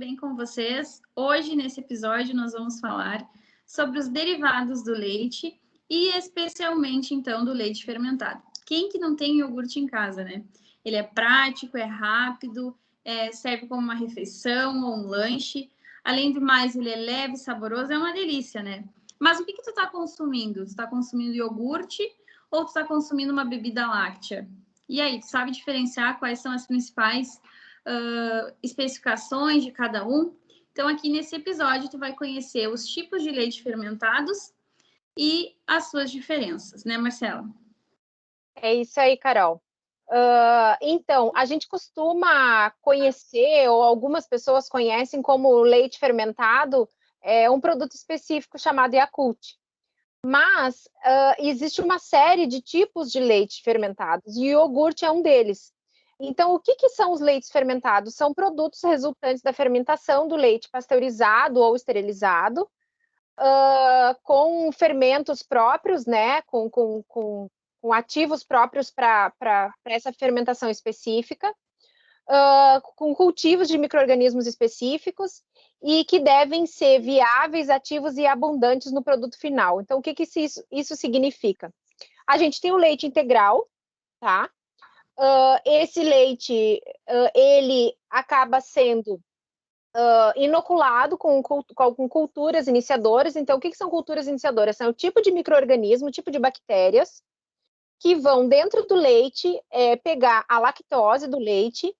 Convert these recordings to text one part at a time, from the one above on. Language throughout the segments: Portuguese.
bem com vocês? Hoje, nesse episódio, nós vamos falar sobre os derivados do leite e especialmente, então, do leite fermentado. Quem que não tem iogurte em casa, né? Ele é prático, é rápido, serve como uma refeição ou um lanche. Além do mais, ele é leve, saboroso, é uma delícia, né? Mas o que tu tá consumindo? Tu tá consumindo iogurte ou tu tá consumindo uma bebida láctea? E aí, tu sabe diferenciar quais são as principais especificações de cada um? Então, aqui nesse episódio, tu vai conhecer os tipos de leite fermentados e as suas diferenças, né, Marcela? É isso aí, Carol. Então, a gente costuma conhecer, ou algumas pessoas conhecem como leite fermentado, um produto específico chamado Yakult. Mas existe uma série de tipos de leite fermentados, e o iogurte é um deles. Então, o que são os leites fermentados? São produtos resultantes da fermentação do leite pasteurizado ou esterilizado, com fermentos próprios, né, com ativos próprios para essa fermentação específica, com cultivos de micro-organismos específicos e que devem ser viáveis, ativos e abundantes no produto final. Então, o que isso significa? A gente tem o leite integral, tá? Esse leite, ele acaba sendo inoculado com culturas iniciadoras. Então, o que são culturas iniciadoras? São o tipo de micro-organismo, o tipo de bactérias que vão dentro do leite pegar a lactose do leite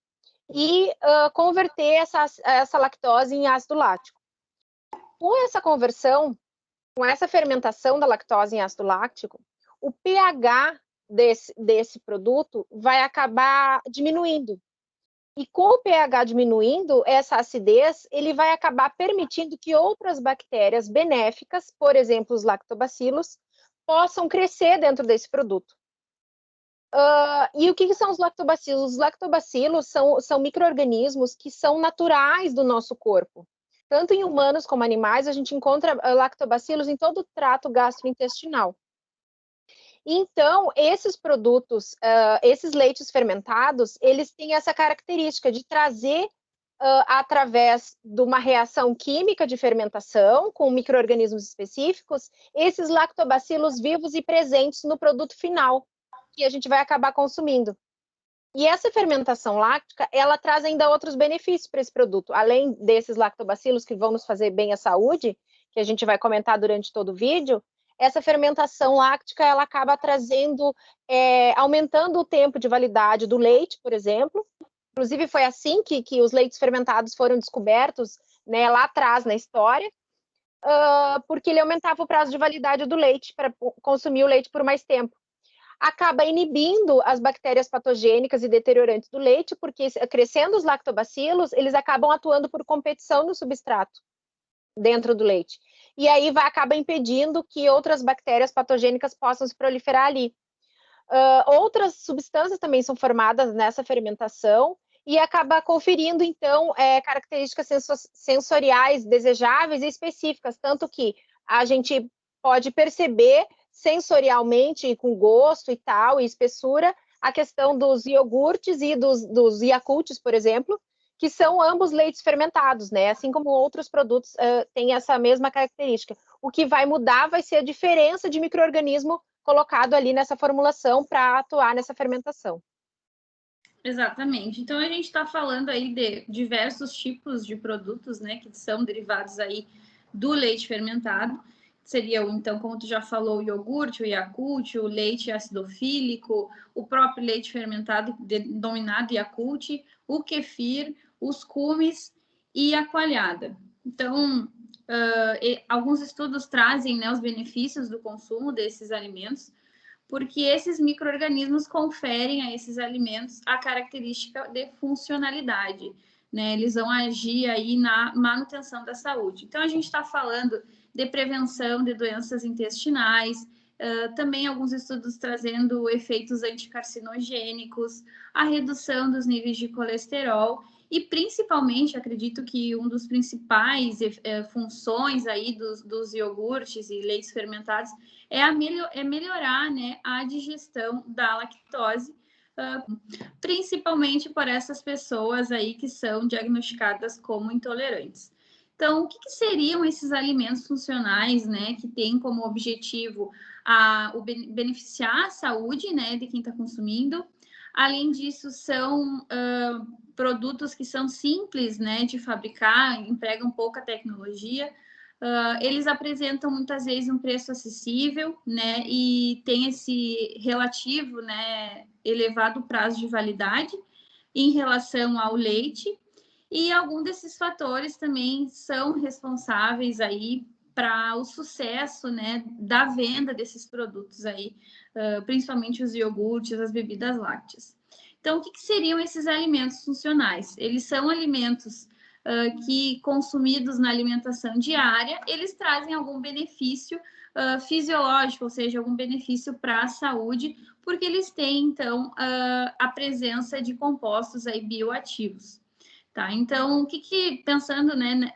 e converter essa lactose em ácido lático. Com essa conversão, com essa fermentação da lactose em ácido lático, o pH desse produto vai acabar diminuindo. E com o pH diminuindo, essa acidez, ele vai acabar permitindo que outras bactérias benéficas, por exemplo, os lactobacilos, possam crescer dentro desse produto. E o que são os lactobacilos? Os lactobacilos são micro-organismos que são naturais do nosso corpo. Tanto em humanos como animais, a gente encontra lactobacilos em todo o trato gastrointestinal. Então, esses produtos, esses leites fermentados, eles têm essa característica de trazer, através de uma reação química de fermentação com micro-organismos específicos, esses lactobacilos vivos e presentes no produto final, que a gente vai acabar consumindo. E essa fermentação láctica, ela traz ainda outros benefícios para esse produto, além desses lactobacilos que vão nos fazer bem à saúde, que a gente vai comentar durante todo o vídeo. Essa fermentação láctica, ela acaba trazendo, aumentando o tempo de validade do leite, por exemplo. Inclusive, foi assim que os leites fermentados foram descobertos, né, lá atrás na história, porque ele aumentava o prazo de validade do leite, para consumir o leite por mais tempo. Acaba inibindo as bactérias patogênicas e deteriorantes do leite, porque crescendo os lactobacilos, eles acabam atuando por competição no substrato dentro do leite. E aí acaba impedindo que outras bactérias patogênicas possam se proliferar ali. Outras substâncias também são formadas nessa fermentação e acaba conferindo, então, características sensoriais desejáveis e específicas, tanto que a gente pode perceber sensorialmente, com gosto e tal, e espessura, a questão dos iogurtes e dos Yakults, por exemplo, que são ambos leites fermentados, né? Assim como outros produtos têm essa mesma característica. O que vai mudar vai ser a diferença de micro-organismo colocado ali nessa formulação para atuar nessa fermentação. Exatamente. Então, a gente está falando aí de diversos tipos de produtos, né, que são derivados aí do leite fermentado. Seria, então, como tu já falou, o iogurte, o Yakult, o leite acidofílico, o próprio leite fermentado denominado Yakult, o kefir, os cumes e a coalhada. Então, alguns estudos trazem, né, os benefícios do consumo desses alimentos, porque esses micro-organismos conferem a esses alimentos a característica de funcionalidade, né? Eles vão agir aí na manutenção da saúde. Então, a gente está falando de prevenção de doenças intestinais, também alguns estudos trazendo efeitos anticarcinogênicos, a redução dos níveis de colesterol e, principalmente, acredito que um dos principais funções aí dos iogurtes e leites fermentados é melhorar, né, a digestão da lactose, principalmente para essas pessoas aí que são diagnosticadas como intolerantes. Então, o que seriam esses alimentos funcionais, né, que têm como objetivo beneficiar a saúde, né, de quem está consumindo? Além disso, são produtos que são simples, né, de fabricar, empregam pouca tecnologia. Eles apresentam muitas vezes um preço acessível, né, e tem esse relativo, né, elevado prazo de validade em relação ao leite. E alguns desses fatores também são responsáveis aí para o sucesso, né, da venda desses produtos aí, principalmente os iogurtes, as bebidas lácteas. Então, o que seriam esses alimentos funcionais? Eles são alimentos que, consumidos na alimentação diária, eles trazem algum benefício fisiológico, ou seja, algum benefício para a saúde, porque eles têm, então, a presença de compostos aí bioativos. Tá, então, pensando, né,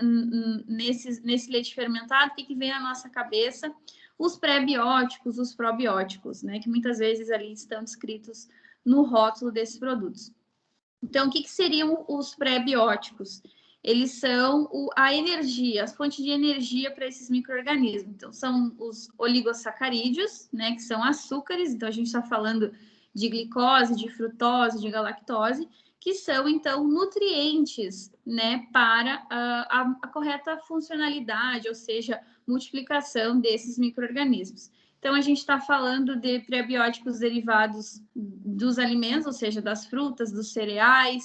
nesse leite fermentado, o que vem à nossa cabeça? Os pré-bióticos, os probióticos, né, que muitas vezes ali estão descritos no rótulo desses produtos. Então, o que seriam os pré-bióticos? Eles são a energia, as fontes de energia para esses micro-organismos. Então, são os oligosacarídeos, né, que são açúcares. Então, a gente está falando de glicose, de frutose, de galactose, que são, então, nutrientes, né, para a correta funcionalidade, ou seja, multiplicação desses micro-organismos. Então, a gente está falando de prebióticos derivados dos alimentos, ou seja, das frutas, dos cereais,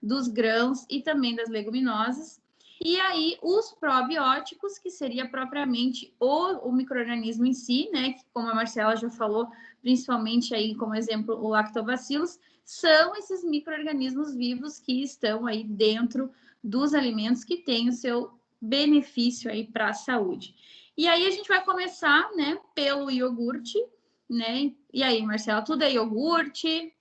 dos grãos e também das leguminosas. E aí, os probióticos, que seria propriamente o micro-organismo em si, né, que, como a Marcela já falou, principalmente aí como exemplo o lactobacillus, são esses micro-organismos vivos que estão aí dentro dos alimentos que têm o seu benefício aí para a saúde. E aí a gente vai começar, né, pelo iogurte, né? E aí, Marcela, tudo é iogurte?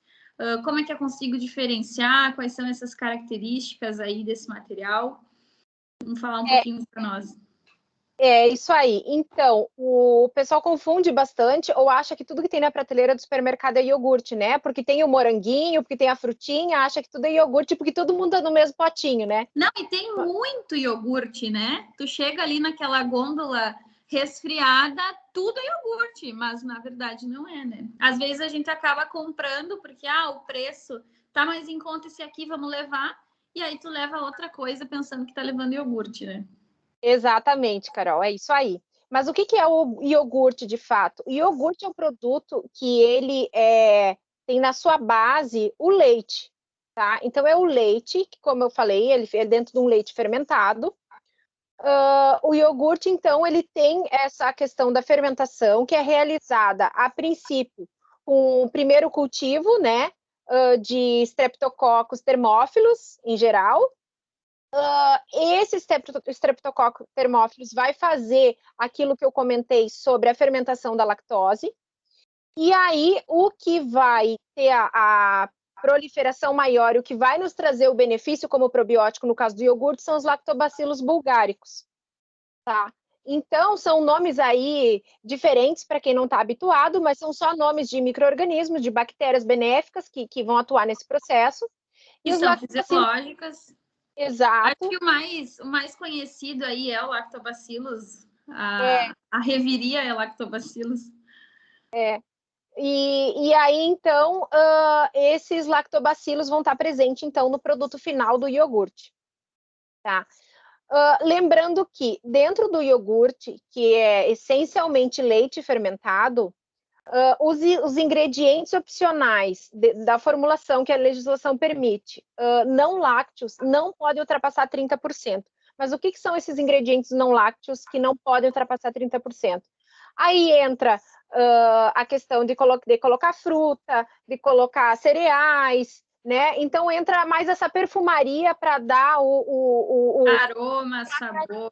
Como é que eu consigo diferenciar? Quais são essas características aí desse material? Vamos falar um pouquinho para nós. É isso aí. Então, o pessoal confunde bastante ou acha que tudo que tem na prateleira do supermercado é iogurte, né? Porque tem o moranguinho, porque tem a frutinha, acha que tudo é iogurte, porque todo mundo tá no mesmo potinho, né? Não, e tem muito iogurte, né? Tu chega ali naquela gôndola resfriada, tudo é iogurte, mas na verdade não é, né? Às vezes a gente acaba comprando porque o preço tá mais em conta esse aqui, vamos levar, e aí tu leva outra coisa pensando que tá levando iogurte, né? Exatamente, Carol, é isso aí. Mas o que é o iogurte de fato? O iogurte é um produto que ele tem na sua base o leite, tá? Então é o leite, que, como eu falei, ele é dentro de um leite fermentado. O iogurte, então, ele tem essa questão da fermentação, que é realizada, a princípio, com o primeiro cultivo, né, de Streptococcus thermophilus, em geral. Esse Streptococcus thermophilus vai fazer aquilo que eu comentei sobre a fermentação da lactose, e aí o que vai ter a proliferação maior e o que vai nos trazer o benefício como probiótico, no caso do iogurte, são os lactobacillus bulgaricus, tá? Então, são nomes aí diferentes para quem não está habituado, mas são só nomes de micro-organismos, de bactérias benéficas que vão atuar nesse processo. E são fisiológicas. Exato. Acho que o mais conhecido aí é o lactobacillus, a reviria é lactobacillus. E aí, então, esses lactobacilos vão estar presentes, então, no produto final do iogurte, tá? Lembrando que dentro do iogurte, que é essencialmente leite fermentado, os ingredientes opcionais da formulação que a legislação permite, não lácteos, não podem ultrapassar 30%. Mas o que são esses ingredientes não lácteos que não podem ultrapassar 30%? Aí entra a questão de colocar fruta, de colocar cereais, né? Então entra mais essa perfumaria para dar o aroma, sabor.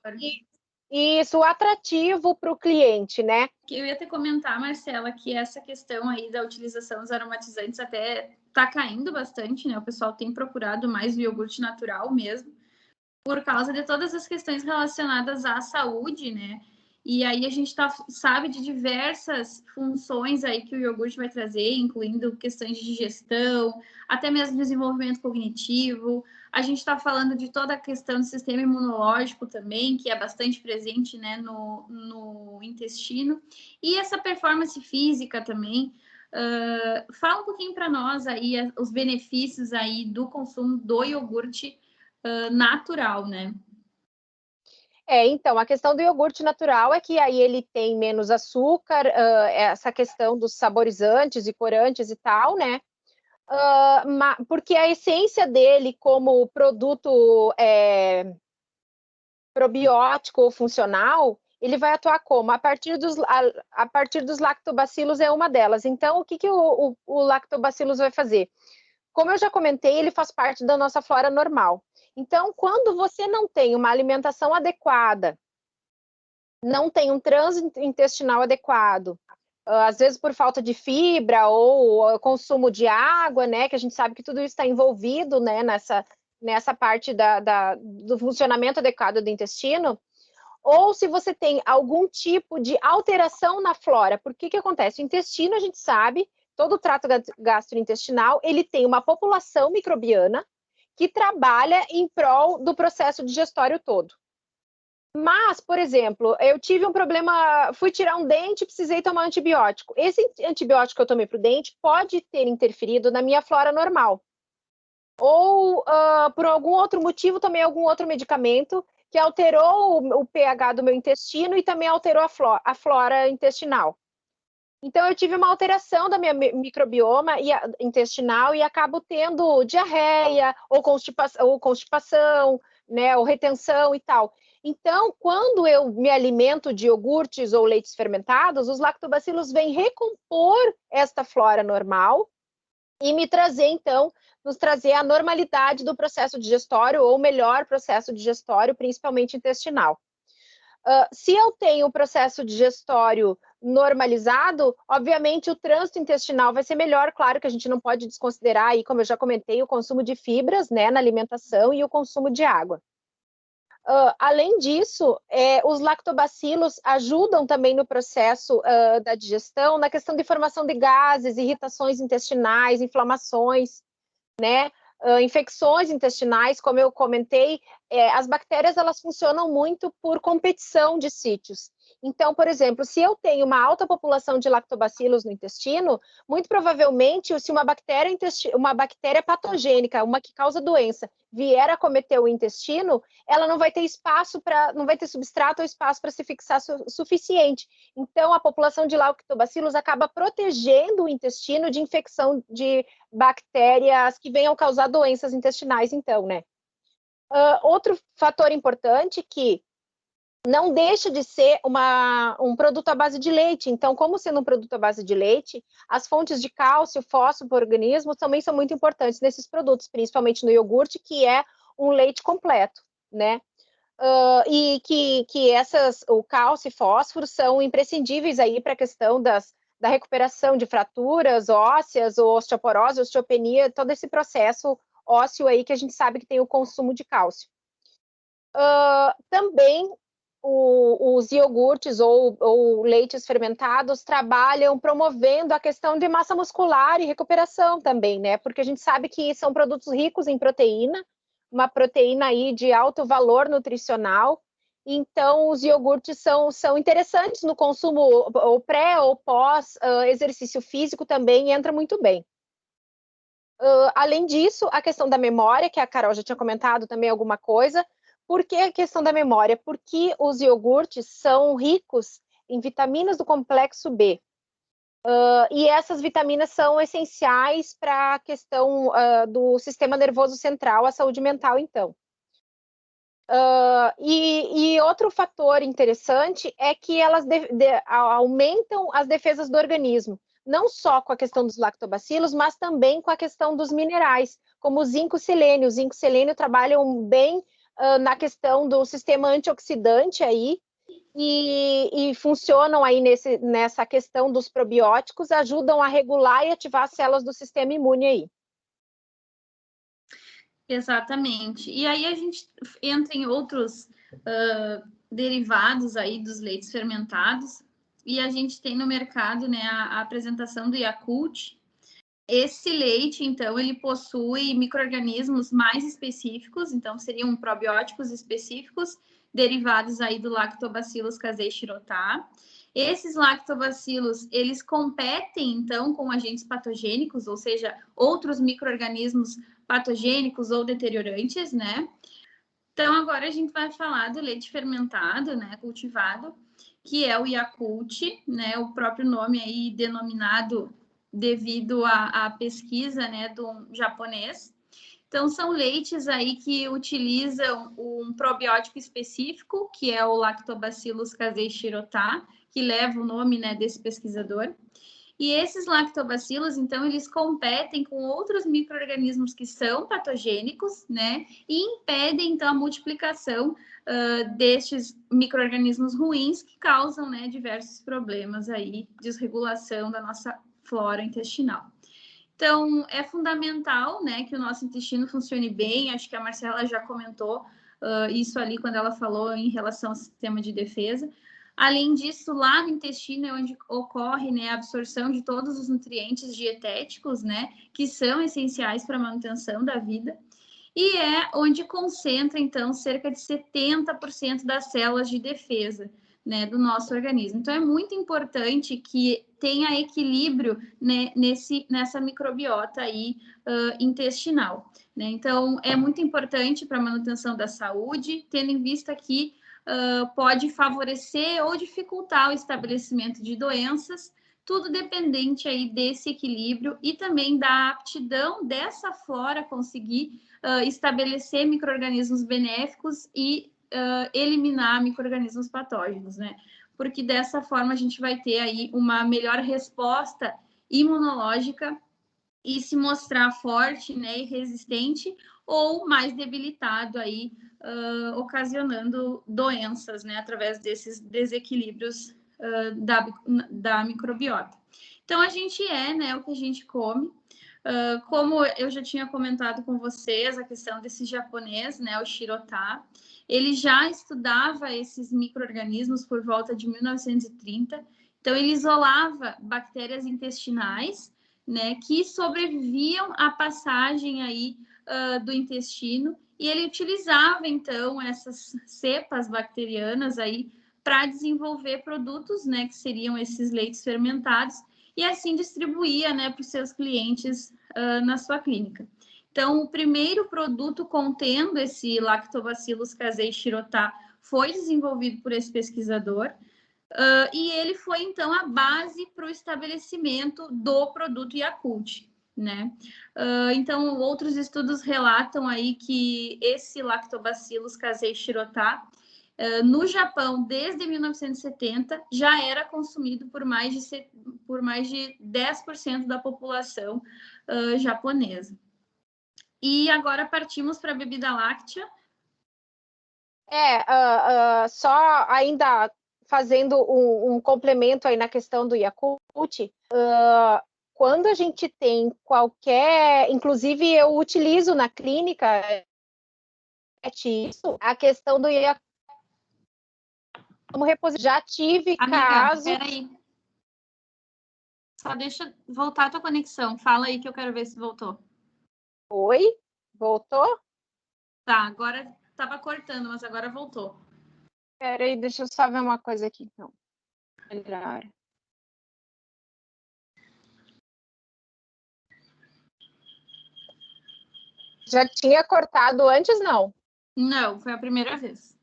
Isso, atrativo para o cliente, né? Eu ia te comentar, Marcela, que essa questão aí da utilização dos aromatizantes até está caindo bastante, né? O pessoal tem procurado mais o iogurte natural mesmo, por causa de todas as questões relacionadas à saúde, né? E aí a gente sabe de diversas funções aí que o iogurte vai trazer, incluindo questões de digestão, até mesmo desenvolvimento cognitivo. A gente está falando de toda a questão do sistema imunológico também, que é bastante presente, né, no intestino. E essa performance física também. Fala um pouquinho para nós aí os benefícios aí do consumo do iogurte natural, né? Então, a questão do iogurte natural é que aí ele tem menos açúcar, essa questão dos saborizantes e corantes e tal, né? Porque a essência dele como produto probiótico ou funcional, ele vai atuar como? A partir dos lactobacilos é uma delas. Então, o que o lactobacillus vai fazer? Como eu já comentei, ele faz parte da nossa flora normal. Então, quando você não tem uma alimentação adequada, não tem um trânsito intestinal adequado, às vezes por falta de fibra ou consumo de água, né, que a gente sabe que tudo isso está envolvido, né, nessa parte do funcionamento adequado do intestino, ou se você tem algum tipo de alteração na flora. Porque que acontece? O intestino, a gente sabe, todo o trato gastrointestinal, ele tem uma população microbiana que trabalha em prol do processo digestório todo. Mas, por exemplo, eu tive um problema, fui tirar um dente, precisei tomar antibiótico. Esse antibiótico que eu tomei para o dente pode ter interferido na minha flora normal. Ou, por algum outro motivo, tomei algum outro medicamento que alterou o pH do meu intestino e também alterou a flora intestinal. Então, eu tive uma alteração da minha microbioma intestinal e acabo tendo diarreia ou constipação, né, ou retenção e tal. Então, quando eu me alimento de iogurtes ou leites fermentados, os lactobacilos vêm recompor esta flora normal e nos trazer a normalidade do processo digestório ou melhor processo digestório, principalmente intestinal. Se eu tenho o processo digestório normalizado, obviamente o trânsito intestinal vai ser melhor. Claro que a gente não pode desconsiderar aí, como eu já comentei, o consumo de fibras, né, na alimentação e o consumo de água. Além disso, os lactobacilos ajudam também no processo da digestão, na questão de formação de gases, irritações intestinais, inflamações, né? Infecções intestinais, como eu comentei, as bactérias elas funcionam muito por competição de sítios. Então, por exemplo, se eu tenho uma alta população de lactobacilos no intestino, muito provavelmente, se uma bactéria patogênica, uma que causa doença, vier a cometer o intestino, ela não vai ter não vai ter substrato ou espaço para se fixar suficiente. Então, a população de lactobacilos acaba protegendo o intestino de infecção de bactérias que venham causar doenças intestinais, então, né? Outro fator importante que não deixa de ser um produto à base de leite. Então, como sendo um produto à base de leite, as fontes de cálcio, fósforo para o organismo também são muito importantes nesses produtos, principalmente no iogurte, que é um leite completo, né? E que o cálcio e fósforo são imprescindíveis aí para a questão da recuperação de fraturas ósseas, osteoporose, osteopenia, todo esse processo ósseo aí que a gente sabe que tem o consumo de cálcio. Também os iogurtes ou leites fermentados trabalham promovendo a questão de massa muscular e recuperação também, né? Porque a gente sabe que são produtos ricos em proteína, uma proteína aí de alto valor nutricional. Então, os iogurtes são interessantes no consumo ou pré ou pós exercício físico também entra muito bem. Além disso, a questão da memória, que a Carol já tinha comentado também alguma coisa. Por que a questão da memória? Porque os iogurtes são ricos em vitaminas do complexo B. E essas vitaminas são essenciais para a questão do sistema nervoso central, a saúde mental, então. E outro fator interessante é que elas aumentam as defesas do organismo, não só com a questão dos lactobacilos, mas também com a questão dos minerais, como o zinco e selênio. O zinco e selênio trabalham bem na questão do sistema antioxidante aí, e funcionam aí nessa questão dos probióticos, ajudam a regular e ativar as células do sistema imune aí. Exatamente. E aí a gente entra em outros derivados aí dos leites fermentados, e a gente tem no mercado, né, a apresentação do Yakult. Esse leite, então, ele possui micro-organismos mais específicos, então seriam probióticos específicos, derivados aí do Lactobacillus casei shirotá. Esses lactobacilos, eles competem, então, com agentes patogênicos, ou seja, outros micro-organismos patogênicos ou deteriorantes, né? Então, agora a gente vai falar do leite fermentado, né, cultivado, que é o Yakult, né, o próprio nome aí denominado devido à pesquisa, né, do japonês. Então, são leites aí que utilizam um probiótico específico, que é o Lactobacillus casei shirotá, que leva o nome, né, desse pesquisador. E esses lactobacilos, então, eles competem com outros micro-organismos que são patogênicos, né? E impedem, então, a multiplicação destes micro-organismos ruins que causam, né, diversos problemas aí, desregulação da nossa flora intestinal. Então, é fundamental, né, que o nosso intestino funcione bem. Acho que a Marcela já comentou isso ali quando ela falou em relação ao sistema de defesa. Além disso, lá no intestino é onde ocorre, né, a absorção de todos os nutrientes dietéticos, né, que são essenciais para a manutenção da vida. E é onde concentra, então, cerca de 70% das células de defesa, né, do nosso organismo. Então, é muito importante que tenha equilíbrio, né, nessa microbiota aí, intestinal, né? Então, é muito importante para a manutenção da saúde, tendo em vista que pode favorecer ou dificultar o estabelecimento de doenças, tudo dependente aí desse equilíbrio e também da aptidão dessa flora conseguir estabelecer micro-organismos benéficos e eliminar micro-organismos patógenos, né? Porque dessa forma a gente vai ter aí uma melhor resposta imunológica e se mostrar forte, né, e resistente ou mais debilitado aí, ocasionando doenças, né, através desses desequilíbrios da microbiota. Então, a gente né, o que a gente come. Como eu já tinha comentado com vocês, a questão desse japonês, né, o Shirotá, ele já estudava esses micro-organismos por volta de 1930. Então, ele isolava bactérias intestinais, né, que sobreviviam à passagem aí do intestino, e ele utilizava, então, essas cepas bacterianas aí para desenvolver produtos, né, que seriam esses leites fermentados, e assim distribuía, né, para os seus clientes na sua clínica. Então, o primeiro produto contendo esse Lactobacillus casei shirotá foi desenvolvido por esse pesquisador, e ele foi, então, a base para o estabelecimento do produto Yakult, né? Então, outros estudos relatam aí que esse Lactobacillus casei shirotá, no Japão, desde 1970, já era consumido por mais de 10% da população japonesa. E agora partimos para a bebida láctea. Só ainda fazendo um complemento aí na questão do Yakult, quando a gente tem qualquer, inclusive eu utilizo na clínica isso, a questão do Yakult como reposição. Já tive casos. Peraí. Só deixa voltar a tua conexão. Fala aí que eu quero ver se voltou. Oi? Voltou? Tá, agora estava cortando, mas agora voltou. Peraí, deixa eu só ver uma coisa aqui, então. Melhor. Já tinha cortado antes, não? Não, foi a primeira vez.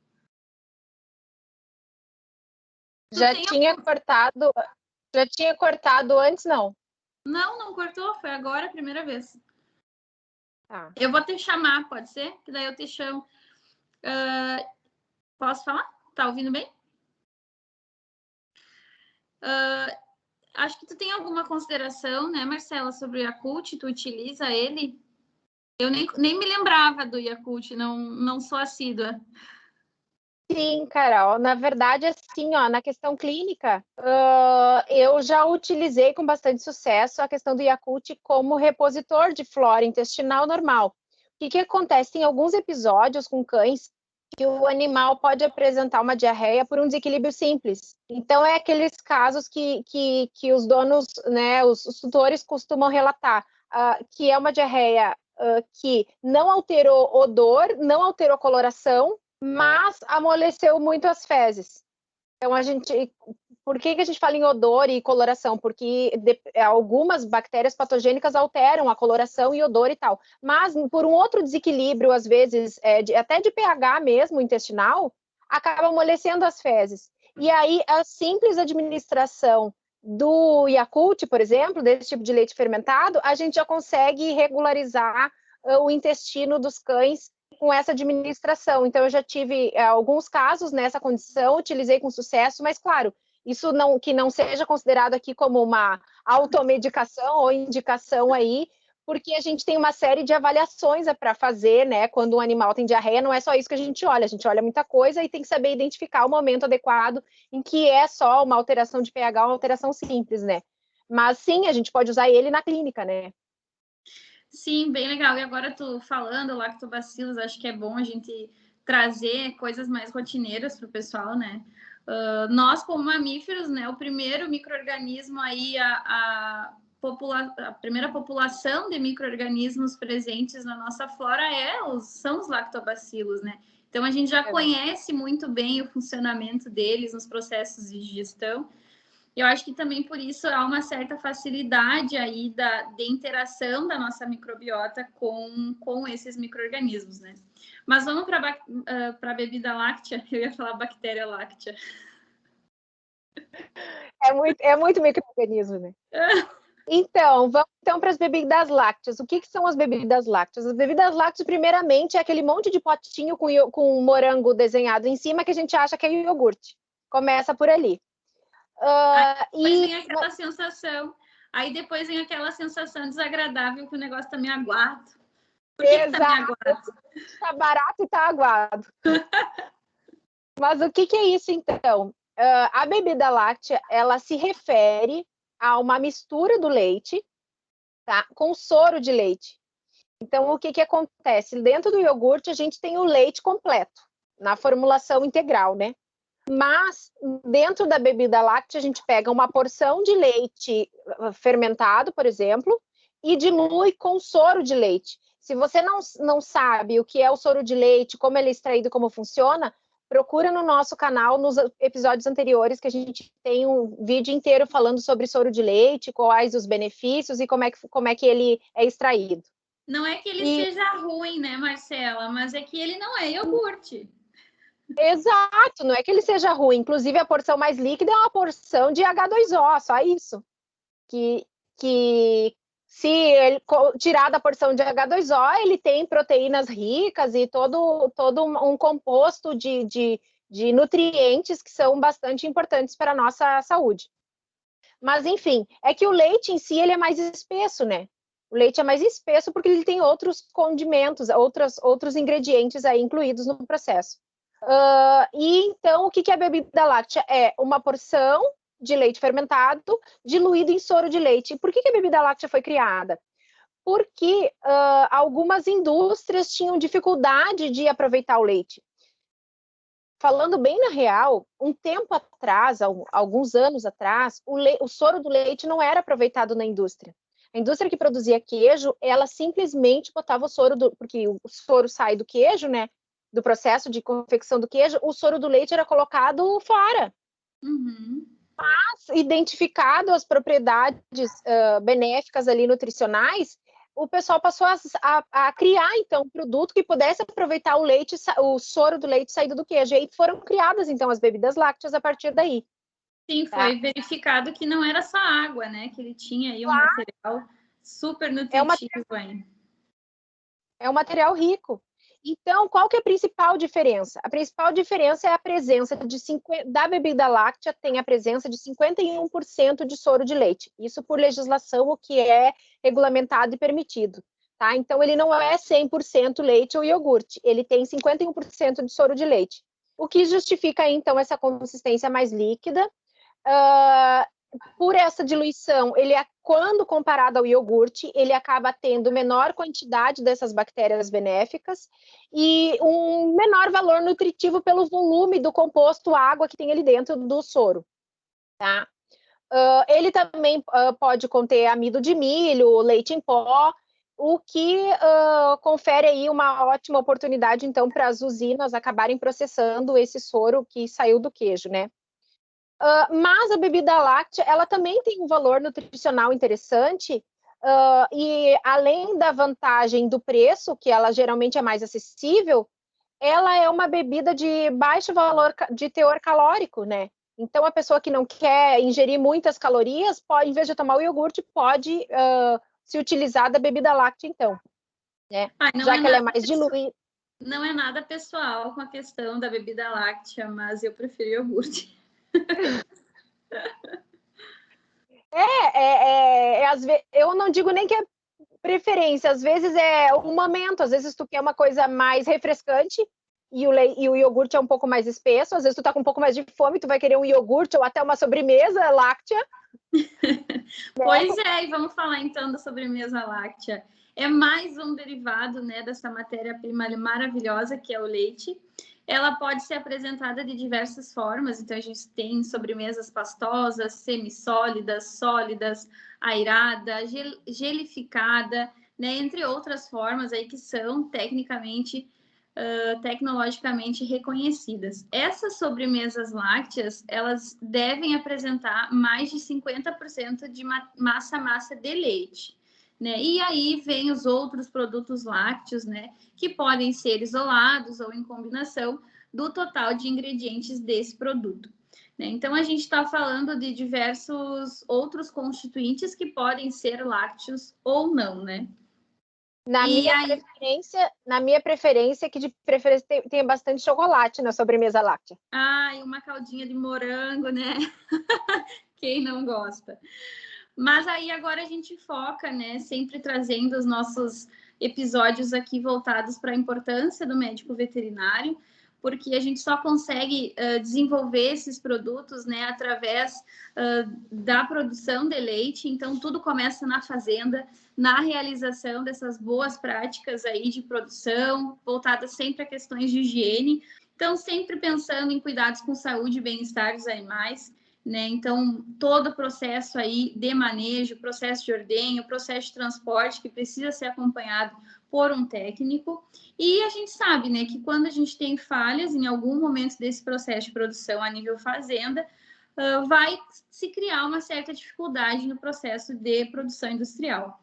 Já tinha cortado antes, não? Não, não cortou, foi agora a primeira vez. Tá. Eu vou te chamar, pode ser? Que daí eu te chamo. Posso falar? Tá ouvindo bem? Acho que tu tem alguma consideração, né, Marcela, sobre o Yakult? Tu utiliza ele? Eu nem me lembrava do Yakult, não sou assídua. Sim, Carol. Na verdade, assim, ó, na questão clínica, eu já utilizei com bastante sucesso a questão do Yakult como repositor de flora intestinal normal. O que acontece? Tem alguns episódios com cães que o animal pode apresentar uma diarreia por um desequilíbrio simples. Então, é aqueles casos que os donos, né, os tutores costumam relatar, que é uma diarreia que não alterou odor, não alterou coloração, mas amoleceu muito as fezes. Então, por que a gente fala em odor e coloração? Porque algumas bactérias patogênicas alteram a coloração e odor e tal. Mas por um outro desequilíbrio, às vezes, até de pH mesmo, intestinal, acaba amolecendo as fezes. E aí, a simples administração do Yakult, por exemplo, desse tipo de leite fermentado, a gente já consegue regularizar o intestino dos cães com essa administração. Então, eu já tive alguns casos nessa condição, utilizei com sucesso, mas, claro, isso que não seja considerado aqui como uma automedicação ou indicação aí, porque a gente tem uma série de avaliações para fazer, né? Quando um animal tem diarreia, não é só isso que a gente olha muita coisa e tem que saber identificar o momento adequado em que é só uma alteração de pH, uma alteração simples, né? Mas sim, a gente pode usar ele na clínica, né? Sim, bem legal. E agora tu falando lactobacilos, acho que é bom a gente trazer coisas mais rotineiras para o pessoal, né? Nós, como mamíferos, né, o primeiro micro-organismo aí, a primeira população de micro-organismos presentes na nossa flora são os lactobacilos, né? Então, a gente já conhece muito bem o funcionamento deles nos processos de digestão. Eu acho que também por isso há uma certa facilidade aí de interação da nossa microbiota com esses micro-organismos, né? Mas vamos para a bebida láctea. Eu ia falar bactéria láctea. É muito micro-organismo, né? Então, vamos então para as bebidas lácteas. O que são as bebidas lácteas? As bebidas lácteas, primeiramente, é aquele monte de potinho com morango desenhado em cima que a gente acha que é iogurte. Começa por ali. Depois vem aquela sensação. Aí depois vem aquela sensação desagradável que o negócio está meio aguado. Por que está meio aguado? Está barato e está aguado. Mas o que é isso, então? A bebida láctea, ela se refere a uma mistura do leite, tá, com soro de leite. Então, o que acontece? Dentro do iogurte, a gente tem o leite completo, na formulação integral, né? Mas, dentro da bebida láctea, a gente pega uma porção de leite fermentado, por exemplo, e dilui com soro de leite. Se você não sabe o que é o soro de leite, como ele é extraído, como funciona, procura no nosso canal, nos episódios anteriores, que a gente tem um vídeo inteiro falando sobre soro de leite, quais os benefícios e como é que ele é extraído. Não é que ele seja ruim, né, Marcela? Mas é que ele não é iogurte. Exato, não é que ele seja ruim. Inclusive, a porção mais líquida é uma porção de H2O, só isso. Que se ele tirar da porção de H2O, ele tem proteínas ricas e todo um composto de nutrientes que são bastante importantes para a nossa saúde. Mas, enfim, é que o leite em si ele é mais espesso, né? O leite é mais espesso porque ele tem outros condimentos, outros ingredientes aí incluídos no processo. E então, o que é a bebida láctea? É uma porção de leite fermentado diluído em soro de leite. Por que a bebida láctea foi criada? Porque algumas indústrias tinham dificuldade de aproveitar o leite. Falando bem na real, um tempo atrás, alguns anos atrás, o soro do leite não era aproveitado na indústria. A indústria que produzia queijo, ela simplesmente botava o soro porque o soro sai do queijo, né? Do processo de confecção do queijo, o soro do leite era colocado fora. Uhum. Mas, identificado as propriedades benéficas ali nutricionais, o pessoal passou a criar, então, um produto que pudesse aproveitar o soro do leite saído do queijo. E aí foram criadas, então, as bebidas lácteas a partir daí. Sim, foi verificado que não era só água, né? Que ele tinha aí um material super nutritivo aí. É um material rico. Então, qual que é a principal diferença? A principal diferença é a presença da bebida láctea tem a presença de 51% de soro de leite. Isso por legislação, o que é regulamentado e permitido. Tá? Então, ele não é 100% leite ou iogurte. Ele tem 51% de soro de leite. O que justifica, então, essa consistência mais líquida. por essa diluição, quando comparado ao iogurte, ele acaba tendo menor quantidade dessas bactérias benéficas e um menor valor nutritivo pelo volume do composto água que tem ali dentro do soro, tá? Ele também pode conter amido de milho, leite em pó, o que confere aí uma ótima oportunidade, então, para as usinas acabarem processando esse soro que saiu do queijo, né? Mas a bebida láctea, ela também tem um valor nutricional interessante, e além da vantagem do preço, que ela geralmente é mais acessível, ela é uma bebida de baixo valor de teor calórico, né? Então, a pessoa que não quer ingerir muitas calorias, pode, em vez de tomar o iogurte, pode se utilizar da bebida láctea, então, né? Já que ela é mais diluída. Não é nada pessoal com a questão da bebida láctea, mas eu prefiro iogurte. Eu não digo nem que é preferência, às vezes é um momento, às vezes tu quer uma coisa mais refrescante e o iogurte é um pouco mais espesso, às vezes tu tá com um pouco mais de fome, tu vai querer um iogurte ou até uma sobremesa láctea. Pois é, e vamos falar então da sobremesa láctea. É mais um derivado, né, dessa matéria-prima maravilhosa que é o leite. Ela pode ser apresentada de diversas formas, então a gente tem sobremesas pastosas, semissólidas, sólidas, airada, gelificada, né, entre outras formas aí que são tecnologicamente reconhecidas. Essas sobremesas lácteas, elas devem apresentar mais de 50% de massa de leite. Né? E aí vem os outros produtos lácteos, né, que podem ser isolados ou em combinação do total de ingredientes desse produto. Né? Então, a gente está falando de diversos outros constituintes que podem ser lácteos ou não, né? Na minha preferência, que de preferência tem bastante chocolate na sobremesa láctea. E uma caldinha de morango, né? Quem não gosta? Mas aí agora a gente foca, né, sempre trazendo os nossos episódios aqui voltados para a importância do médico veterinário, porque a gente só consegue desenvolver esses produtos, né, através da produção de leite. Então, tudo começa na fazenda, na realização dessas boas práticas aí de produção, voltadas sempre a questões de higiene. Então, sempre pensando em cuidados com saúde e bem-estar dos animais. Né? Então, todo o processo aí de manejo, processo de ordenho, processo de transporte que precisa ser acompanhado por um técnico. E a gente sabe, né, que quando a gente tem falhas em algum momento desse processo de produção a nível fazenda, vai se criar uma certa dificuldade no processo de produção industrial.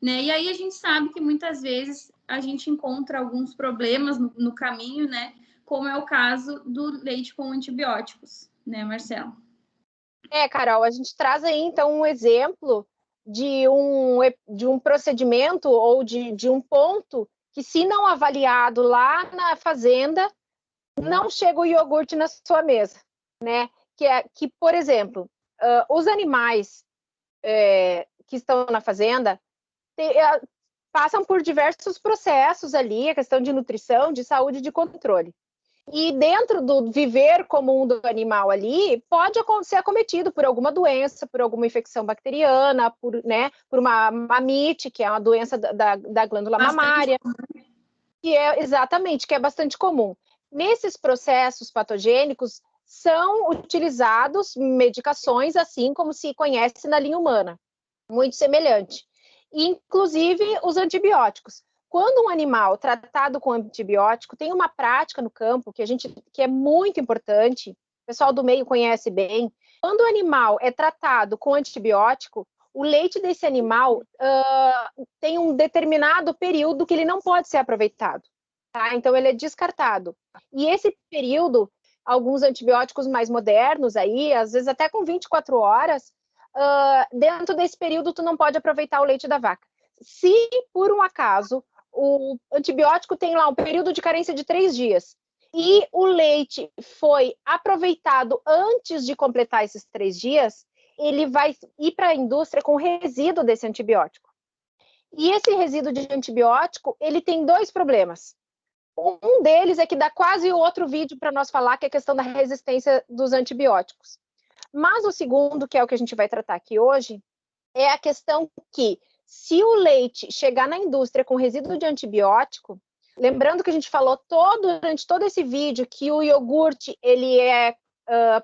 Né? E aí a gente sabe que muitas vezes a gente encontra alguns problemas no caminho, né? Como é o caso do leite com antibióticos, né, Marcelo? Carol, a gente traz aí, então, um exemplo de um procedimento ou de um ponto que, se não avaliado lá na fazenda, não chega o iogurte na sua mesa, né? Que por exemplo, os animais que estão na fazenda passam por diversos processos ali, a questão de nutrição, de saúde, de controle. E dentro do viver comum do animal ali, pode ser acometido por alguma doença, por alguma infecção bacteriana, por uma mamite, que é uma doença da glândula mamária, que é bastante comum. Nesses processos patogênicos, são utilizados medicações, assim como se conhece na linha humana, muito semelhante. Inclusive os antibióticos. Quando um animal tratado com antibiótico, tem uma prática no campo que é muito importante, o pessoal do meio conhece bem. Quando o animal é tratado com antibiótico, o leite desse animal tem um determinado período que ele não pode ser aproveitado, tá? Então ele é descartado. E esse período, alguns antibióticos mais modernos aí, às vezes até com 24 horas, dentro desse período tu não pode aproveitar o leite da vaca. Se por um acaso o antibiótico tem lá um período de carência de 3 dias e o leite foi aproveitado antes de completar esses 3 dias, ele vai ir para a indústria com resíduo desse antibiótico. E esse resíduo de antibiótico, ele tem 2 problemas. Um deles é que dá quase outro vídeo para nós falar, que é a questão da resistência dos antibióticos. Mas o segundo, que é o que a gente vai tratar aqui hoje, é a questão que, se o leite chegar na indústria com resíduo de antibiótico, lembrando que a gente falou durante todo esse vídeo que o iogurte ele é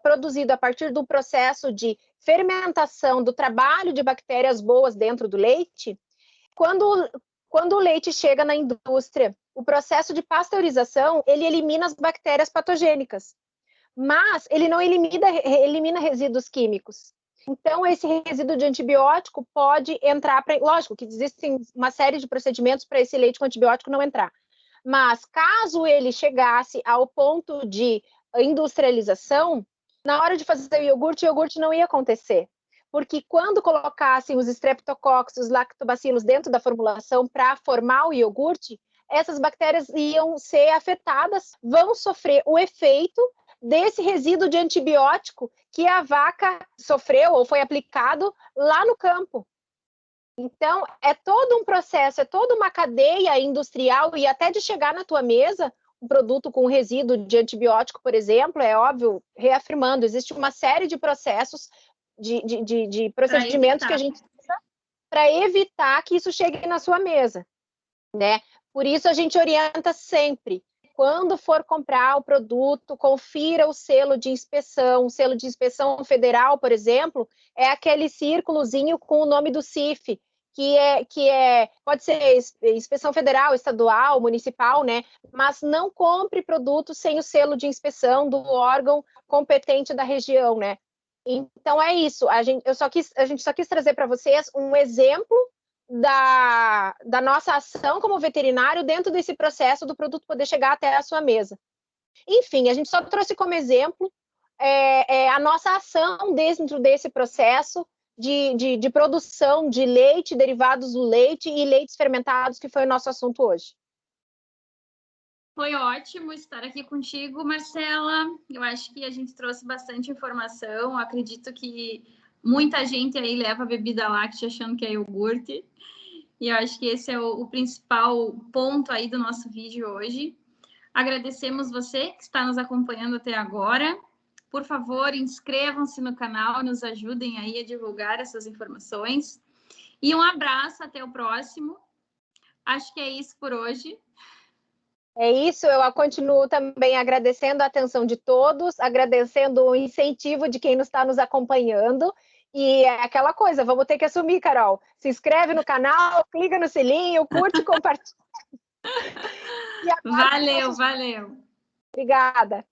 produzido a partir do processo de fermentação, do trabalho de bactérias boas dentro do leite, quando o leite chega na indústria, o processo de pasteurização, ele elimina as bactérias patogênicas, mas ele não elimina resíduos químicos. Então, esse resíduo de antibiótico pode entrar para... Lógico que existem uma série de procedimentos para esse leite com antibiótico não entrar. Mas, caso ele chegasse ao ponto de industrialização, na hora de fazer o iogurte não ia acontecer. Porque quando colocassem os streptococcus, os lactobacilos dentro da formulação para formar o iogurte, essas bactérias iam ser afetadas, vão sofrer o efeito desse resíduo de antibiótico que a vaca sofreu ou foi aplicado lá no campo. Então, é todo um processo, é toda uma cadeia industrial e até de chegar na tua mesa, um produto com resíduo de antibiótico, por exemplo, é óbvio, reafirmando, existe uma série de processos, de procedimentos que a gente usa para evitar que isso chegue na sua mesa, né? Por isso, a gente orienta sempre, quando for comprar o produto, confira o selo de inspeção. O selo de inspeção federal, por exemplo, é aquele círculozinho com o nome do CIF, pode ser inspeção federal, estadual, municipal, né? Mas não compre produto sem o selo de inspeção do órgão competente da região, né? Então é isso. A gente só quis trazer para vocês um exemplo da nossa ação como veterinário dentro desse processo do produto poder chegar até a sua mesa. Enfim, a gente só trouxe como exemplo a nossa ação dentro desse processo de produção de leite, derivados do leite e leites fermentados, que foi o nosso assunto hoje. Foi ótimo estar aqui contigo, Marcela. Eu acho que a gente trouxe bastante informação. Acredito que muita gente aí leva bebida láctea achando que é iogurte. E eu acho que esse é o principal ponto aí do nosso vídeo hoje. Agradecemos você que está nos acompanhando até agora. Por favor, inscrevam-se no canal, nos ajudem aí a divulgar essas informações. E um abraço, até o próximo. Acho que é isso por hoje. É isso, eu continuo também agradecendo a atenção de todos, agradecendo o incentivo de quem está nos acompanhando. E é aquela coisa, vamos ter que assumir, Carol. Se inscreve no canal, clica no sininho, curte, compartilha. Valeu, valeu. Obrigada.